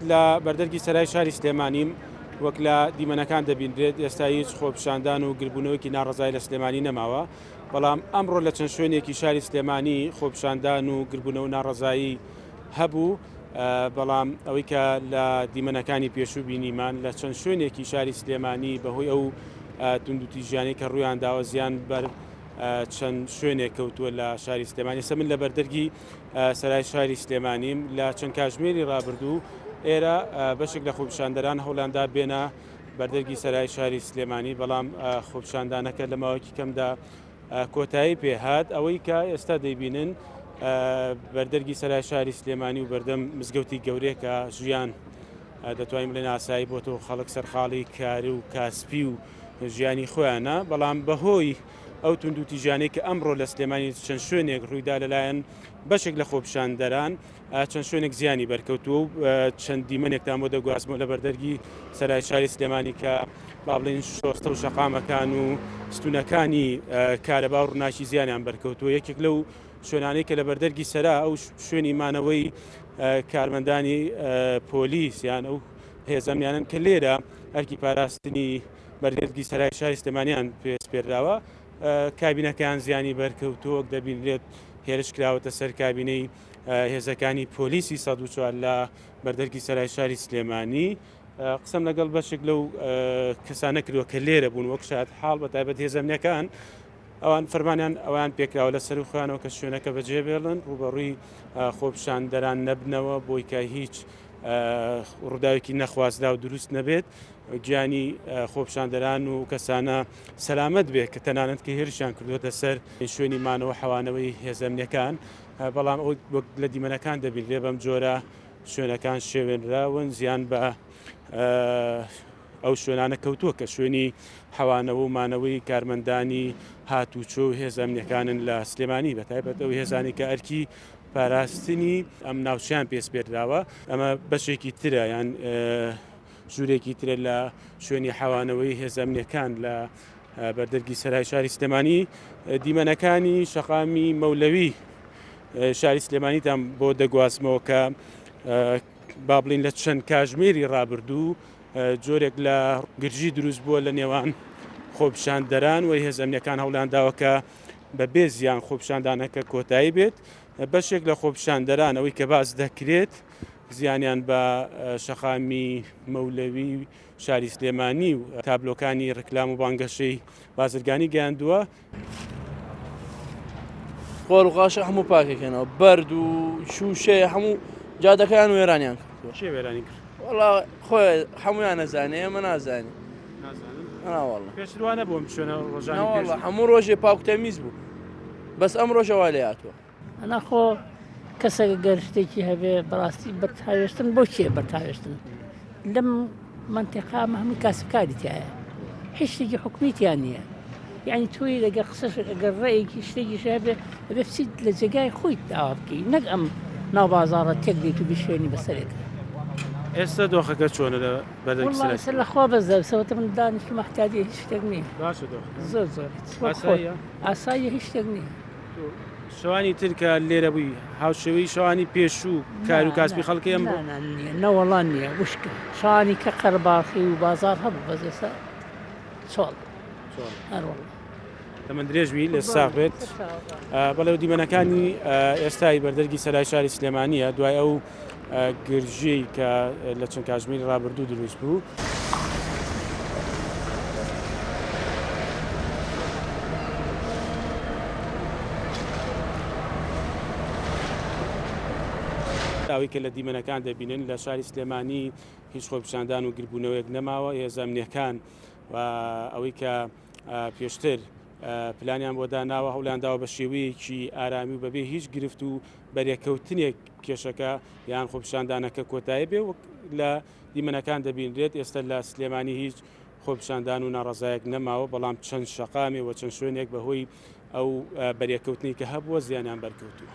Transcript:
لە بەردەرگی سەرای شاری سلێمانیم وەک لە دیمەنەکان دەبینرێت ئێستا هیچ خۆپیشاندان و گربوونەوەکی ناڕزای لە سلێمانی نەماوە، بەڵام ئەمڕۆ لە چەند شوێنێکی شاری سلێمانی خۆپیشاندان و گربوونەوە ناڕزایی هەبوو، بەڵام ئەوەی کە لە دیمەنەکانی پێشوو بینیمان لە چەند شوێنێکی شاری سلێمانی بەهۆی ئەو توندوتیژیانەی کە ڕوویان داوە زیان بەر چەند شوێنێک کەوتووە لە شاری سلێمانی. ئێستا من لە بەردەرگی سەرای شاری سلێمانیم لە چەند کاتژمێری ڕابردوو ئێرە بەشێک لە خۆپیشاندەران هەوڵاندا بێنە بەردەرگی سەرای شاری سلێمانی، بەڵام خۆپیشاندانەکە لە ماوەیەکی کەمدا کۆتایی پێهات. ئەوەی کە ئێستا دەیبینن بەردەرگی سەرای شاری سلێمانی و بەردەم مزگەوتی گەورەیەکە ژیان دەتوانین بڵێن ئاسایی بۆ تۆ خەڵک سەرخاڵی کاری و کاسپی و ژیانی خۆیانە، بەڵام بەهۆی ئەو توندوتیژانەی کە ئەمڕۆ لە سلێمانی چەند شوێنێک ڕوویدا لەلایەن بەشێک لە خۆپیشاندەران چەند شوێنێک زیانی بەرکەوتووە و چەند دیمەنێکتان بۆ دەگوازمەوە لە بەردەرگی سەرای شاری سلێمانی کە با بڵێن شۆستە و شەقامەکان و ستونەکانی کارەبا و ڕووناکی زیانیان بەرکەوتووە. یەکێک لەو شوێنانەی کە لە بەردەرگی سەرا ئەو شوێنی مانەوەی کارمەندانی پۆلیس یان ئەو هێزەمیانن کە لێرە ئەرکی پاراستنی بەردەرگی سەرای شاری سلێمانیان پێسپێراوە، کابینەکان زیانی بەرکەوتووە دەبینرێت هێرش کراوەتە سەر کابینەی هێزەکانی پۆلیسی 104 لە بەردەرگی سەرای شاری سلێمانی. قسەم لەگەڵ بەشێک لەو کەسانە کردووە کە لێرە بوون وەک شاد حاڵ بە تایبەت هێزەمنەکان، ئەوان فەرمانیان ئەویان پێکراوە لە سەر و خوانەوە کە شوێنەکە بەجێبێڵن ڕوبەڕووی خۆپیشاندەران نەبنەوە بۆی کە هیچ ڕووداوێکی نەخوازدا و دروست نەبێت، گیانی خۆپیشاندەران و کەسانە سەلامەت بێت کە تەنانەت کە هێرشیان کردوێتە سەر شوێنی مانەوە حەوانەوەی هێزەمنیەکان، بەڵام ئەو وەک لە دیمەنەکان دەبینرێ بەم جۆرە شوێنەکان شێوێنراون زیان بە ئەو شوێنانە کەوتووە کە شوێنی حەوانەوە و مانەوەی کارمەندانی هاتوچۆ و هێزەمنیەکانن لە سلێمانی، بەتایبەت ئەو هێزانی کە ئەرکی پاراستنی ئەم ناوچیان پێسپێردراوە. ئەمە بەشێکی ترە یان ژوورێکی ترە لە شوێنی حەوانەوەی هێزەمنیەکان لە بەردەرگی سەرای شاری سلێمانی. دیمەنەکانی شەقامی مەولەوی شاری سلێمانیتان بۆ دەگوازمەوە کە با بڵین لە چەند کاتژمێری ڕابردوو جۆرێک لە گرژی دروست بووە لە نێوان خۆپیشاندەران و هێزەمنیەکان هەوڵاندا کە بە بێ زیان خۆپیشاندانەکە کۆتایی بێت. بەشێک لە خۆپیشاندەران ئەوەی کە باس دەکرێت زیانیان بە شەقامی مەولەوی شاری سلێمانی و تابلۆکانی ڕکلام و بانگەشەی بازرگانی گەیاندووە. خۆڵ و قاشە هەموو پاکەکەنەوە، بەرد و شوشەیە هەموو جادەکەیان وێرانیان کردووە. چێ وێرانی کرد؟ وەڵا خۆی هەمویان نەزانێ ئێمە نازانین. پێشوانە بۆم شوێنە ڕۆژانە هەموو ڕۆژێ پاکتەمیز بوو، بەس ئەم ڕۆژەوا لێ هاتووە. ئەناخۆ کەسێک گەرشتێکی هەبێ بەڕاستی بەرتاوێشتن بۆ چێ بەرتاوێشتن لەم منتیقامە هەموو کاسبکاری تایە، هیچ شتێکی حکومیتیان نییە. یعنی توی لەگە قسەش ئەگەر ڕێیەکی شتێکیش هەبێ ئەبێ بچیت لە جێگای خۆیت داوا بکەی، نەک ئەم ناو بازاڕە تێک دێت و بشوێنی بەسەرێت. ئێستا دۆخەکە چۆنە لە بەردەرگی سەرای سەر لەخوا بەزەوسەوەتە من دانیشتم محتاجی هیچ شتێک نییە. باشە زۆر زۆر ئاساییە هیچ شتێک نییە. شەوانی ترکە لێرە بووی هاوشێوەی شەوانی پێشوو کار و کاسبی خەڵکی ئەم نەوەڵان نییە وشکە شانی کە قەرباڵخی و بازار هەبوو بەزێسا چۆڵ هەروەڵ تەمەند درێژوی لە ساغ بێت. بەڵێ دیمەنەکانی ئێستای بەردەرگی سەرای شاری سلێمانیە دوای ئەو گرژەی کە لە چەند کاتژمێری ڕابردوو دروست بوو. ئەوەی کە لە دیمەنەکان دەبینن لە شاری سلێمانی هیچ خۆپیشاندان و گربوونەوەیەک نەماوە. هێزەمنیەکان و ئەوەی کە پێشتر پلانیان بۆ داناوە هەوڵیانداوە بە شێوەیەکی ئارامی و بەبێ هیچ گرفت و بەرێکەوتنێک کێشەکە یان خۆپیشاندانەکە کۆتایی بێ وەک لە دیمەنەکان دەبینرێت. ئێستا لە سلێمانی هیچ خۆپیشاندان و ناڕەزایەک نەماوە، بەڵام چەند شەقامێ و چەند شوێنێک بەهۆی ئەو بەرێکەوتنی کە هەبووە زیانیان بەرکەوتووە.